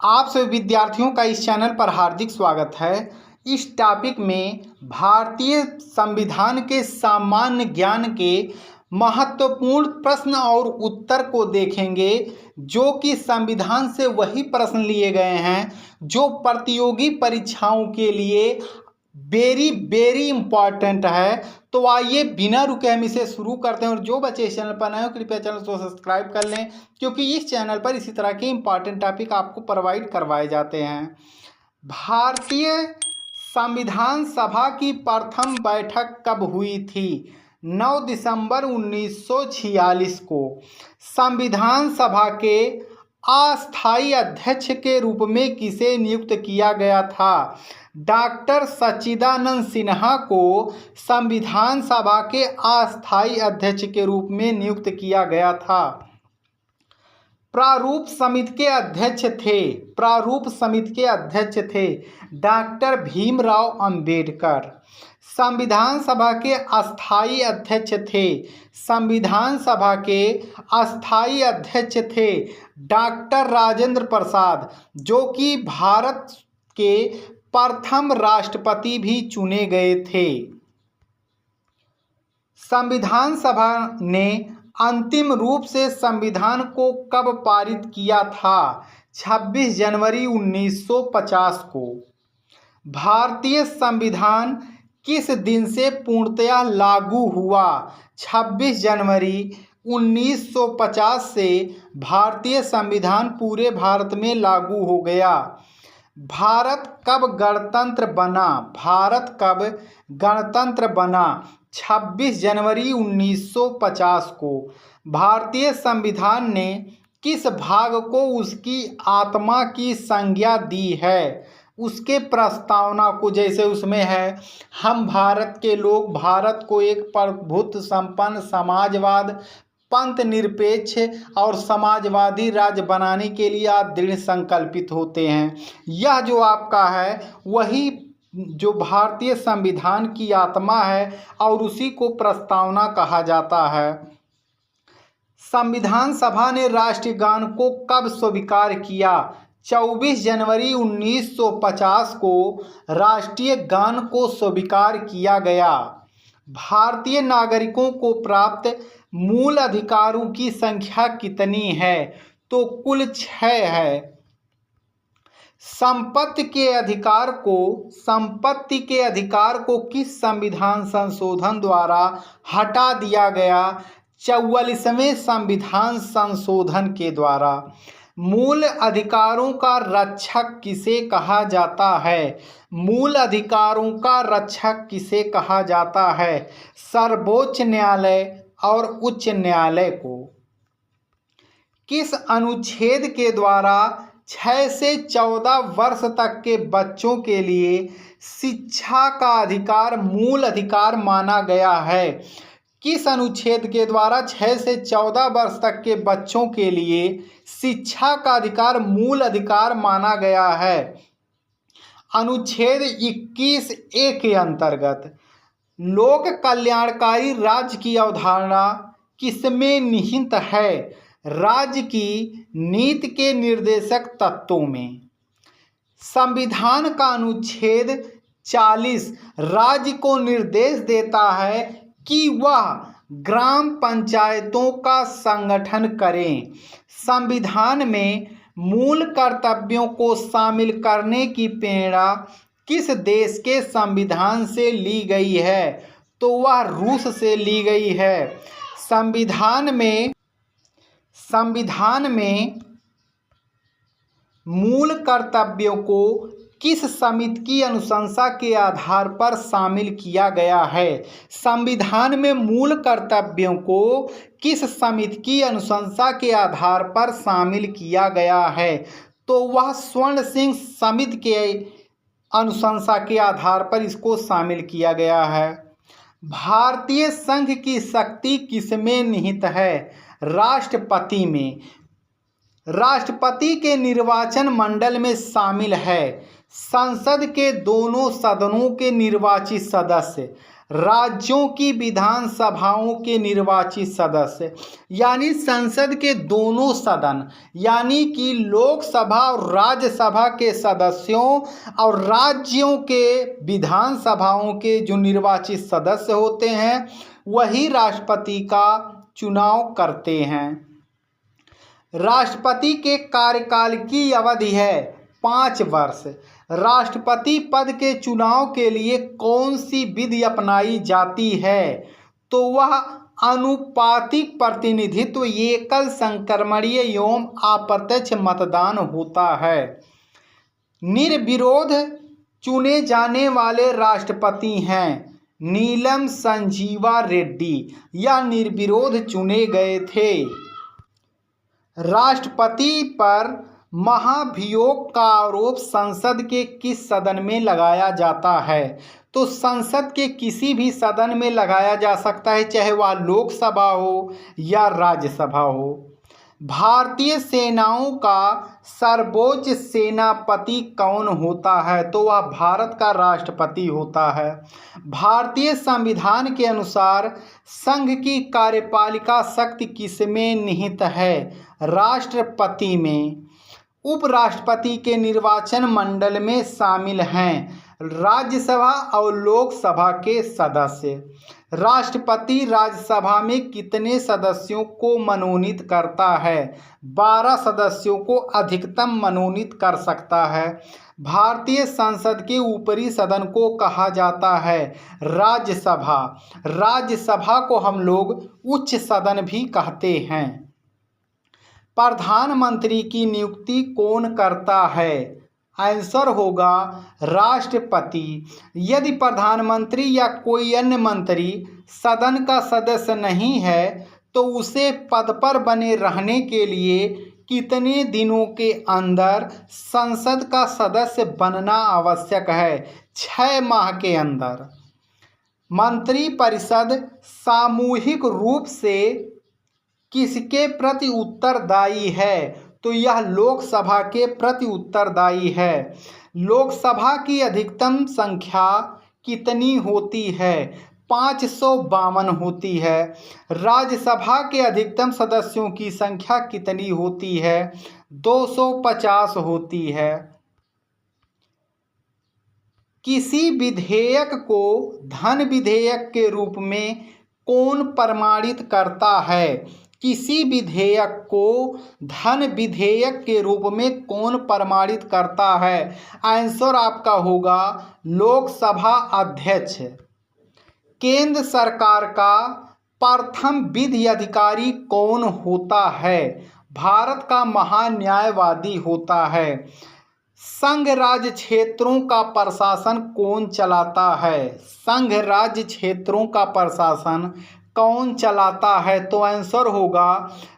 आप सभी विद्यार्थियों का इस चैनल पर हार्दिक स्वागत है। इस टॉपिक में भारतीय संविधान के सामान्य ज्ञान के महत्वपूर्ण प्रश्न और उत्तर को देखेंगे, जो कि संविधान से वही प्रश्न लिए गए हैं जो प्रतियोगी परीक्षाओं के लिए वेरी इंपॉर्टेंट है। तो आइए बिना रुके हम इसे शुरू करते हैं। और जो बच्चे इस चैनल पर नए हो कृपया चैनल को सब्सक्राइब कर लें, क्योंकि इस चैनल पर इसी तरह के इंपॉर्टेंट टॉपिक आपको प्रोवाइड करवाए जाते हैं। भारतीय संविधान सभा की प्रथम बैठक कब हुई थी? 9 दिसंबर 1946 को। संविधान सभा के अस्थायी अध्यक्ष के रूप में किसे नियुक्त किया गया था? डॉक्टर सच्चिदानंद सिन्हा को संविधान सभा के अस्थायी अध्यक्ष के रूप में नियुक्त किया गया था। प्रारूप समिति के अध्यक्ष थे डॉक्टर भीमराव अंबेडकर। संविधान सभा के अस्थायी अध्यक्ष थे डॉक्टर राजेंद्र प्रसाद, जो कि भारत के प्रथम राष्ट्रपति भी चुने गए थे। संविधान सभा ने अंतिम रूप से संविधान को कब पारित किया था? 26 जनवरी 1950 को। भारतीय संविधान किस दिन से पूर्णतया लागू हुआ? 26 जनवरी 1950 से भारतीय संविधान पूरे भारत में लागू हो गया। भारत कब गणतंत्र बना? 26 जनवरी 1950 को। भारतीय संविधान ने किस भाग को उसकी आत्मा की संज्ञा दी है? उसके प्रस्तावना को, जैसे उसमें है, हम भारत के लोग भारत को एक प्रभुत्व संपन्न साम्यवाद, पंथ निरपेक्ष और समाजवादी राज्य बनाने के लिए आप दृढ़ संकल्पित होते हैं। यह जो आपका है वही जो भारतीय संविधान की आत्मा है और उसी को प्रस्तावना कहा जाता है। संविधान सभा ने राष्ट्रीय गान को कब स्वीकार किया? 24 जनवरी 1950 को राष्ट्रीय गान को स्वीकार किया गया। भारतीय नागरिकों को प्राप्त मूल अधिकारों की संख्या कितनी है? तो कुल 6 है। संपत्ति के अधिकार को किस संविधान संशोधन द्वारा हटा दिया गया? 44वें संविधान संशोधन के द्वारा। मूल अधिकारों का रक्षक किसे कहा जाता है? मूल अधिकारों का रक्षक किसे कहा जाता है? सर्वोच्च न्यायालय और उच्च न्यायालय को। किस अनुच्छेद के द्वारा 6 से 14 वर्ष तक के बच्चों के लिए शिक्षा का अधिकार मूल अधिकार माना गया है? किस अनुच्छेद के द्वारा 6 से 14 वर्ष तक के बच्चों के लिए शिक्षा का अधिकार मूल अधिकार माना गया है? अनुच्छेद 21A के अंतर्गत लोक कल्याणकारी राज्य की अवधारणा किसमें निहित है? राज्य की नीति के निर्देशक तत्वों में। संविधान का अनुच्छेद 40 राज्य को निर्देश देता है कि वह ग्राम पंचायतों का संगठन करें। संविधान में मूल कर्तव्यों को शामिल करने की प्रेरणा किस देश के संविधान से ली गई है? तो वह रूस से ली गई है। संविधान में मूल कर्तव्यों को किस समिति की अनुशंसा के आधार पर शामिल किया गया है? संविधान में मूल कर्तव्यों को किस समिति की अनुशंसा के आधार पर शामिल किया गया है? तो वह स्वर्ण सिंह समिति के अनुशंसा के आधार पर इसको शामिल किया गया है। भारतीय संघ की शक्ति किसमें निहित है? राष्ट्रपति में। राष्ट्रपति के निर्वाचन मंडल में शामिल है संसद के दोनों सदनों के निर्वाचित सदस्य, राज्यों की विधानसभाओं के निर्वाचित सदस्य, यानी संसद के दोनों सदन, यानी कि लोकसभा और राज्यसभा के सदस्यों और राज्यों के विधानसभाओं के जो निर्वाचित सदस्य होते हैं वही राष्ट्रपति का चुनाव करते हैं। राष्ट्रपति के कार्यकाल की अवधि है 5 वर्ष। राष्ट्रपति पद के चुनाव के लिए कौन सी विधि अपनाई जाती है? तो वह आनुपातिक प्रतिनिधित्व, एकल संक्रमणीय एवं अप्रत्यक्ष मतदान होता है। निर्विरोध चुने जाने वाले राष्ट्रपति हैं नीलम संजीवा रेड्डी, या निर्विरोध चुने गए थे। राष्ट्रपति पर महाभियोग का आरोप संसद के किस सदन में लगाया जाता है? तो संसद के किसी भी सदन में लगाया जा सकता है, चाहे वह लोकसभा हो या राज्यसभा हो। भारतीय सेनाओं का सर्वोच्च सेनापति कौन होता है? तो वह भारत का राष्ट्रपति होता है। भारतीय संविधान के अनुसार संघ की कार्यपालिका शक्ति किसमें निहित है? राष्ट्रपति में। उपराष्ट्रपति के निर्वाचन मंडल में शामिल हैं राज्यसभा और लोकसभा के सदस्य। राष्ट्रपति राज्यसभा में कितने सदस्यों को मनोनीत करता है? 12 सदस्यों को अधिकतम मनोनीत कर सकता है। भारतीय संसद के ऊपरी सदन को कहा जाता है राज्यसभा। राज्यसभा को हम लोग उच्च सदन भी कहते हैं। प्रधानमंत्री की नियुक्ति कौन करता है? आंसर होगा राष्ट्रपति। यदि प्रधानमंत्री या कोई अन्य मंत्री सदन का सदस्य नहीं है तो उसे पद पर बने रहने के लिए कितने दिनों के अंदर संसद का सदस्य बनना आवश्यक है? 6 माह के अंदर। मंत्रिपरिषद सामूहिक रूप से किसके प्रति उत्तरदायी है? तो यह लोकसभा के प्रति उत्तरदायी है। लोकसभा की अधिकतम संख्या कितनी होती है? 552 होती है। राज्यसभा के अधिकतम सदस्यों की संख्या कितनी होती है? 250 होती है। किसी विधेयक को धन विधेयक के रूप में कौन प्रमाणित करता है? किसी विधेयक को धन विधेयक के रूप में कौन प्रमाणित करता है? आंसर आपका होगा लोकसभा अध्यक्ष। केंद्र सरकार का प्रथम विधि अधिकारी कौन होता है? भारत का महान्यायवादी होता है। संघ राज्य क्षेत्रों का प्रशासन कौन चलाता है? संघ राज्य क्षेत्रों का प्रशासन कौन चलाता है? तो आंसर होगा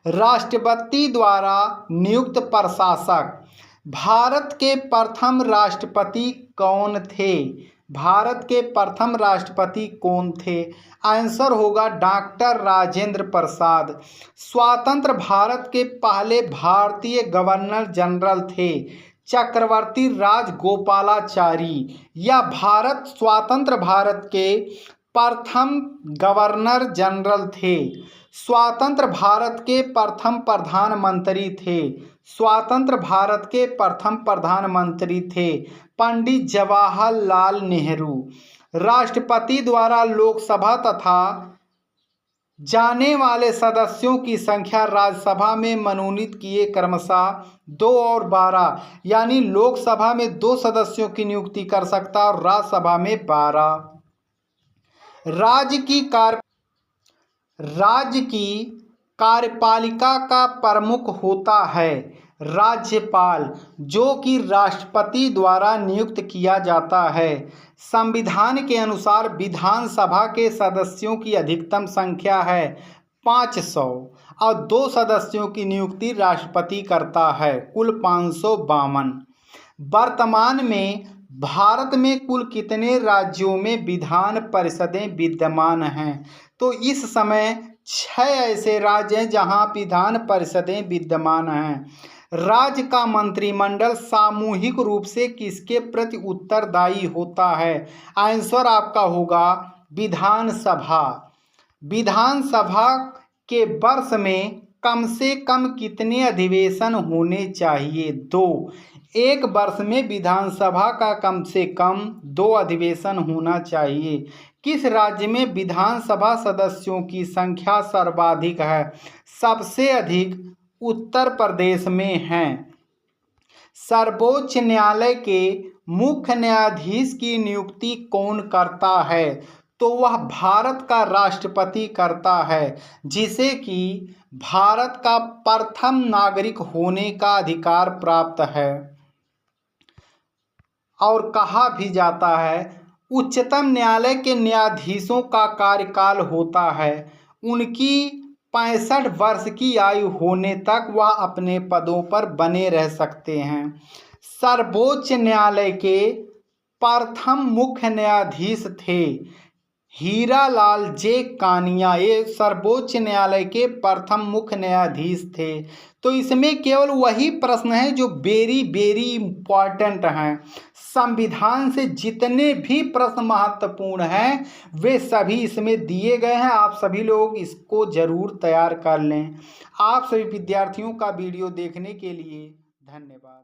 राष्ट्रपति द्वारा नियुक्त प्रशासक। भारत के प्रथम राष्ट्रपति कौन थे? भारत के प्रथम राष्ट्रपति कौन थे? आंसर होगा डॉक्टर राजेंद्र प्रसाद। स्वतंत्र भारत के पहले भारतीय गवर्नर जनरल थे चक्रवर्ती राजगोपालाचारी, या भारत स्वतंत्र भारत के प्रथम गवर्नर जनरल थे। स्वतंत्र भारत के प्रथम प्रधानमंत्री थे। स्वतंत्र भारत के प्रथम प्रधानमंत्री थे पंडित जवाहरलाल नेहरू। राष्ट्रपति द्वारा लोकसभा तथा जाने वाले सदस्यों की संख्या राज्यसभा में मनोनीत किए क्रमशः 2 और 12, यानी लोकसभा में 2 सदस्यों की नियुक्ति कर सकता और राज्यसभा में 12। राज्य की कार्यपालिका का प्रमुख होता है राज्यपाल, जो कि राष्ट्रपति द्वारा नियुक्त किया जाता है। संविधान के अनुसार विधानसभा के सदस्यों की अधिकतम संख्या है 500 और 2 सदस्यों की नियुक्ति राष्ट्रपति करता है, कुल 552। वर्तमान में भारत में कुल कितने राज्यों में विधान परिषदें विद्यमान हैं? तो इस समय 6 ऐसे राज्य हैं जहां विधान परिषदें विद्यमान हैं। राज्य का मंत्रिमंडल सामूहिक रूप से किसके प्रति उत्तरदायी होता है? आंसर आपका होगा विधानसभा। विधानसभा के वर्ष में कम से कम कितने अधिवेशन होने चाहिए? 2। एक वर्ष में विधानसभा का कम से कम 2 अधिवेशन होना चाहिए। किस राज्य में विधानसभा सदस्यों की संख्या सर्वाधिक है? सबसे अधिक उत्तर प्रदेश में है। सर्वोच्च न्यायालय के मुख्य न्यायाधीश की नियुक्ति कौन करता है? तो वह भारत का राष्ट्रपति करता है, जिसे कि भारत का प्रथम नागरिक होने का अधिकार प्राप्त है। और कहा भी जाता है उच्चतम न्यायालय के न्यायाधीशों का कार्यकाल होता है उनकी 65 वर्ष की आयु होने तक वह अपने पदों पर बने रह सकते हैं। सर्वोच्च न्यायालय के प्रथम मुख्य न्यायाधीश थे हीरालाल जे कानिया। ये सर्वोच्च न्यायालय के प्रथम मुख्य न्यायाधीश थे। तो इसमें केवल वही प्रश्न है जो वेरी वेरी इम्पॉर्टेंट हैं। संविधान से जितने भी प्रश्न महत्वपूर्ण हैं वे सभी इसमें दिए गए हैं। आप सभी लोग इसको ज़रूर तैयार कर लें। आप सभी विद्यार्थियों का वीडियो देखने के लिए धन्यवाद।